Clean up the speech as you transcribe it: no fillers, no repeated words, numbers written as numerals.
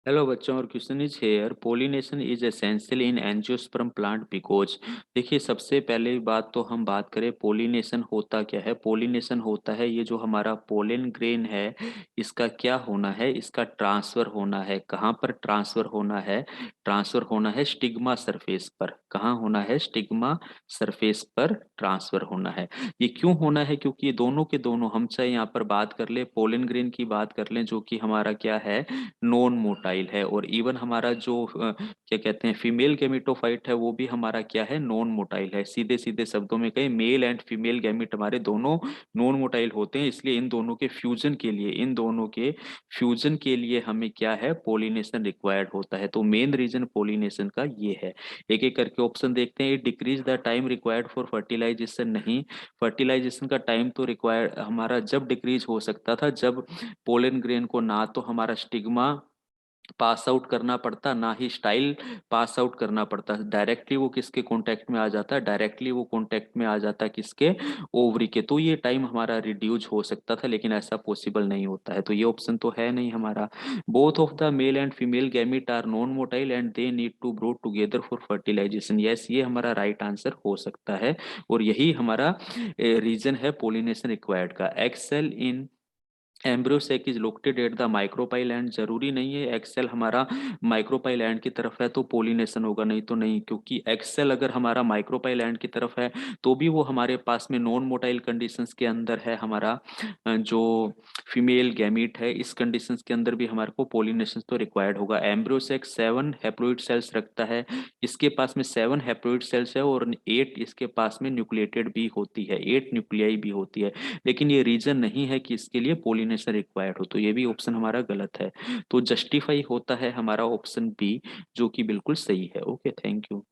Hello बच्चों, और question is here pollination is essential in angiosperm plant because. देखिए, सबसे पहले बात तो हम बात करें पोलिनेशन होता क्या है। पोलिनेशन होता है ये जो हमारा पोलन ग्रेन है, इसका क्या होना है, इसका ट्रांसफर होना है। कहाँ पर ट्रांसफर होना है? ट्रांसफर होना है स्टिग्मा सरफेस पर। कहाँ होना है? स्टिग्मा सरफेस पर ट्रांसफर होना है। ये क्यों होना है? क्योंकि ये दोनों के दोनों, हम चाहे यहाँ पर बात कर ले पोलन ग्रेन की बात कर लें, जो कि हमारा क्या है, नॉन मोटाइल है। और इवन हमारा जो क्या कहते हैं फीमेल गैमेटोफाइट है, वो भी हमारा क्या है, नॉन मोटाइल है। सीधे सीधे शब्दों में कहें, मेल एंड फीमेल गैमेट हमारे दोनों नॉन मोटाइल होते हैं। इसलिए इन दोनों के फ्यूजन के लिए हमें क्या है, पोलिनेशन रिक्वायर्ड होता है। तो मेन रीजन पोलिनेशन का ये है। एक एक करके ऑप्शन देखते हैं। Decrease the time required for fertilization. नहीं, फर्टिलाइजेशन का टाइम तो रिक्वायर्ड हमारा जब डिक्रीज हो सकता था, जब पोलन ग्रेन को ना तो हमारा स्टिग्मा पास आउट करना पड़ता, ना ही स्टाइल पास आउट करना पड़ता। डायरेक्टली वो किसके कांटेक्ट में आ जाता है? डायरेक्टली वो कांटेक्ट में आ जाता है किसके? ओवरी के। तो ये टाइम हमारा रिड्यूस हो सकता था, लेकिन ऐसा पॉसिबल नहीं होता है। तो ये ऑप्शन तो है नहीं हमारा। Both of the male and female gamete are non motile and they need to brought together for fertilization. Yes, ये हमारा राइट आंसर हो सकता है। और यही हमारा रीजन है पोलिनेशन रिक्वायर्ड का। Egg cell in embryo sac is located at the micropyle end. जरूरी नहीं है एक्सेल हमारा माइक्रोपाइल एंड की तरफ है तो पोलिनेशन होगा, नहीं तो नहीं। क्योंकि एक्सेल अगर हमारा माइक्रोपाइल एंड की तरफ है तो भी वो हमारे पास में नॉन मोटाइल कंडीशंस के अंदर है। हमारा जो फीमेल गैमीट है, इस कंडीशंस के अंदर भी हमारे को पोलिनेशन तो रिक्वायर्ड होगा। एम्ब्रियोसेक 7 हैप्लोइड सेल्स रखता है। इसके पास में 7 हैप्लोइड सेल्स है और 8 इसके पास में न्यूक्लिएटेड भी होती है, 8 न्यूक्लियाई भी होती है। लेकिन ये रीजन नहीं है कि इसके लिए पोलिनेशन रिक्वायर्ड हो। तो ये भी ऑप्शन हमारा गलत है। तो जस्टिफाई होता है हमारा ऑप्शन बी, जो कि बिल्कुल सही है। Okay, thank you.